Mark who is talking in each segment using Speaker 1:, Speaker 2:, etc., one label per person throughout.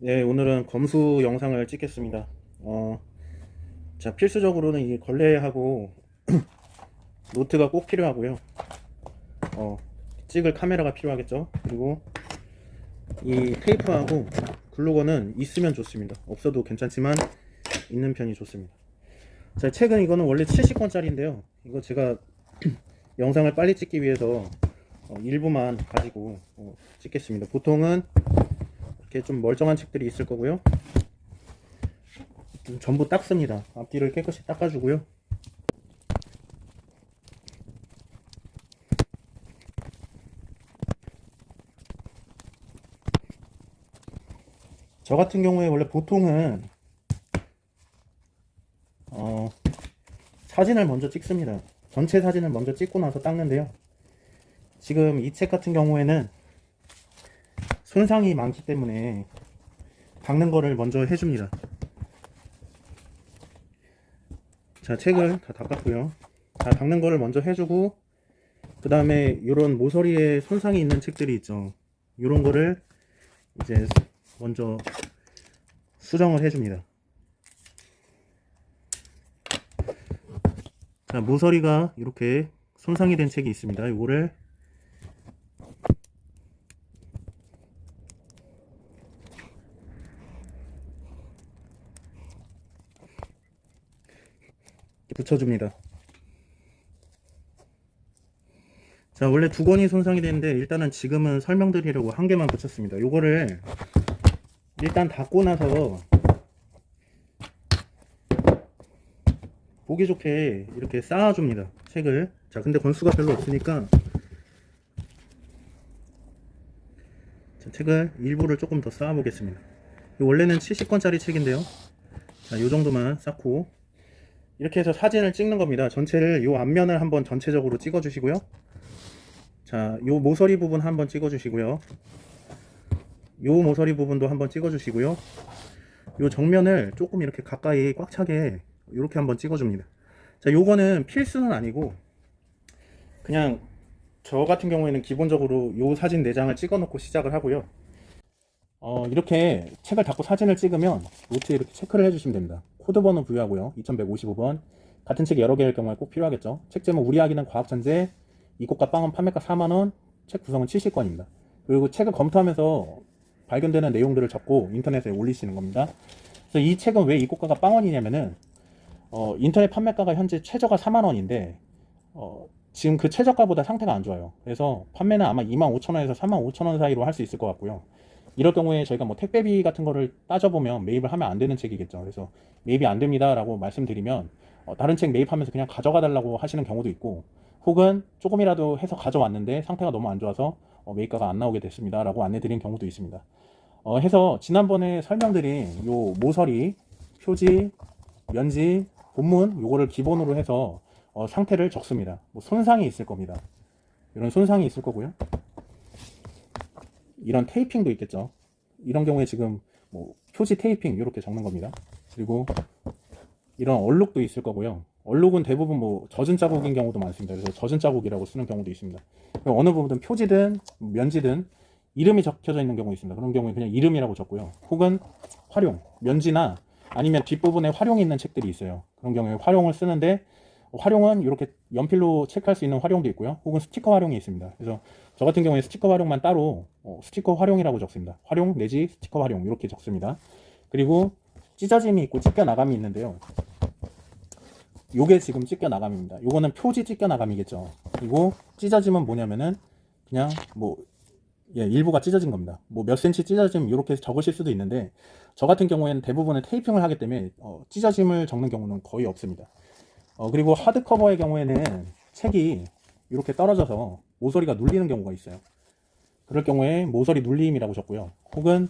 Speaker 1: 네, 오늘은 검수 영상을 찍겠습니다. 자, 필수적으로는 이 걸레하고 노트가 꼭 필요하고요. 찍을 카메라가 필요하겠죠. 그리고 이 테이프하고 글루건은 있으면 좋습니다. 없어도 괜찮지만 있는 편이 좋습니다. 자, 책은 이거는 원래 70권짜리인데요. 이거 제가 영상을 빨리 찍기 위해서 일부만 가지고 찍겠습니다. 보통은 이렇게 좀 멀쩡한 책들이 있을 거고요. 전부 닦습니다. 앞뒤를 깨끗이 닦아주고요. 저 같은 경우에 원래 보통은 사진을 먼저 찍습니다. 전체 사진을 먼저 찍고 나서 닦는데요. 지금 이 책 같은 경우에는 손상이 많기 때문에 닦는 거를 먼저 해줍니다. 자, 책을 다 닦았고요. 다 닦는 거를 먼저 해주고, 그 다음에 이런 모서리에 손상이 있는 책들이 있죠. 이런 거를 이제 먼저 수정을 해줍니다. 자, 모서리가 이렇게 손상이 된 책이 있습니다. 이거를 붙여줍니다. 자, 원래 두 권이 손상이 되는데 일단은 지금은 설명드리려고 한 개만 붙였습니다. 요거를 일단 닫고 나서 보기 좋게 이렇게 쌓아줍니다. 책을. 자, 근데 권수가 별로 없으니까 자, 책을 일부를 조금 더 쌓아 보겠습니다. 원래는 70권짜리 책인데요. 자, 요 정도만 쌓고 이렇게 해서 사진을 찍는 겁니다. 전체를 요 앞면을 한번 전체적으로 찍어 주시고요. 자, 요 모서리 부분 한번 찍어 주시고요. 요 모서리 부분도 한번 찍어 주시고요. 요 정면을 조금 이렇게 가까이 꽉 차게 이렇게 한번 찍어 줍니다. 자, 요거는 필수는 아니고 그냥 저 같은 경우에는 기본적으로 요 사진 4장을 찍어 놓고 시작을 하고요. 이렇게 책을 닫고 사진을 찍으면 노트에 이렇게 체크를 해주시면 됩니다. 코드 번호 부여하고요. 2155번. 같은 책 여러 개일 경우에 꼭 필요하겠죠. 책 제목 우리 아기는 과학천재, 이꽃과 빵은 판매가 4만원, 책 구성은 70권입니다. 그리고 책을 검토하면서 발견되는 내용들을 적고 인터넷에 올리시는 겁니다. 그래서 이 책은 왜 이꽃가가 빵원이냐면은 인터넷 판매가가 현재 최저가 4만원인데 지금 그 최저가보다 상태가 안 좋아요. 그래서 판매는 아마 25,000원에서 35,000원 사이로 할 수 있을 것 같고요. 이럴 경우에 저희가 뭐 택배비 같은 거를 따져보면 매입을 하면 안 되는 책이겠죠. 그래서 매입이 안 됩니다 라고 말씀드리면 다른 책 매입하면서 그냥 가져가 달라고 하시는 경우도 있고, 혹은 조금이라도 해서 가져왔는데 상태가 너무 안 좋아서 매입가가 안 나오게 됐습니다 라고 안내 드린 경우도 있습니다. 해서 지난번에 설명드린 요 모서리, 표지, 면지, 본문 요거를 기본으로 해서 상태를 적습니다. 뭐 손상이 있을 겁니다. 이런 손상이 있을 거고요. 이런 테이핑도 있겠죠. 이런 경우에 지금 뭐 표지 테이핑 이렇게 적는 겁니다. 그리고 이런 얼룩도 있을 거고요. 얼룩은 대부분 뭐 젖은 자국인 경우도 많습니다. 그래서 젖은 자국이라고 쓰는 경우도 있습니다. 어느 부분은 표지든 면지든 이름이 적혀져 있는 경우 있습니다. 그런 경우에 그냥 이름이라고 적고요. 혹은 활용, 면지나 아니면 뒷부분에 활용이 있는 책들이 있어요. 그런 경우에 활용을 쓰는데 활용은 이렇게 연필로 체크할 수 있는 활용도 있고요. 혹은 스티커 활용이 있습니다. 그래서 저 같은 경우에 스티커 활용만 따로 스티커 활용이라고 적습니다. 활용 내지 스티커 활용 이렇게 적습니다. 그리고 찢어짐이 있고 찢겨 나감이 있는데요. 요게 지금 찢겨 나감입니다. 요거는 표지 찢겨 나감이겠죠. 그리고 찢어짐은 뭐냐면은 그냥 뭐 일부가 찢어진 겁니다. 뭐 몇 센치 찢어짐 이렇게 적으실 수도 있는데 저 같은 경우에는 대부분은 테이핑을 하기 때문에 찢어짐을 적는 경우는 거의 없습니다. 그리고 하드커버의 경우에는 책이 이렇게 떨어져서 모서리가 눌리는 경우가 있어요. 그럴 경우에 모서리 눌림이라고 적고요. 혹은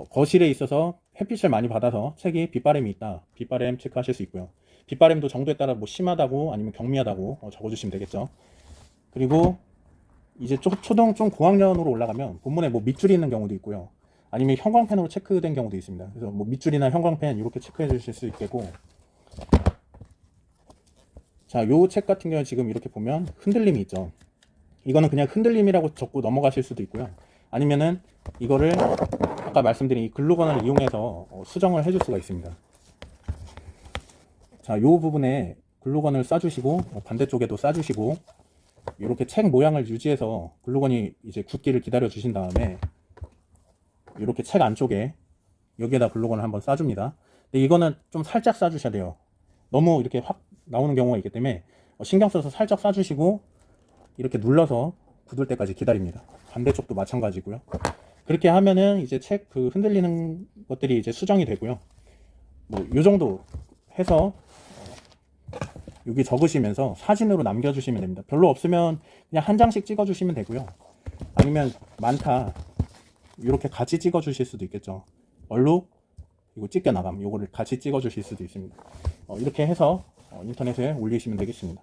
Speaker 1: 거실에 있어서 햇빛을 많이 받아서 책이 빗바람이 있다. 빗바람 체크하실 수 있고요. 빗바람도 정도에 따라 뭐 심하다고 아니면 경미하다고 적어주시면 되겠죠. 그리고 이제 초등 좀 고학년으로 올라가면 본문에 뭐 밑줄이 있는 경우도 있고요. 아니면 형광펜으로 체크된 경우도 있습니다. 그래서 뭐 밑줄이나 형광펜 이렇게 체크해 주실 수 있겠고, 자, 요 책 같은 경우는 지금 이렇게 보면 흔들림이 있죠. 이거는 그냥 흔들림이라고 적고 넘어가실 수도 있고요. 아니면은 이거를 아까 말씀드린 이 글루건을 이용해서 수정을 해줄 수가 있습니다. 자, 요 부분에 글루건을 싸주시고 반대쪽에도 싸주시고 이렇게 책 모양을 유지해서 글루건이 이제 굳기를 기다려 주신 다음에 이렇게 책 안쪽에 여기에다 글루건을 한번 싸줍니다. 근데 이거는 좀 살짝 싸주셔야 돼요. 너무 이렇게 확 나오는 경우가 있기 때문에 신경 써서 살짝 싸주시고 이렇게 눌러서 굳을 때까지 기다립니다. 반대쪽도 마찬가지고요. 그렇게 하면은 이제 책 그 흔들리는 것들이 이제 수정이 되고요. 뭐 요 정도 해서 여기 적으시면서 사진으로 남겨주시면 됩니다. 별로 없으면 그냥 한 장씩 찍어주시면 되고요. 아니면 많다 이렇게 같이 찍어주실 수도 있겠죠. 얼룩 그리고 찢겨 나감 요거를 같이 찍어주실 수도 있습니다. 이렇게 해서 인터넷에 올리시면 되겠습니다.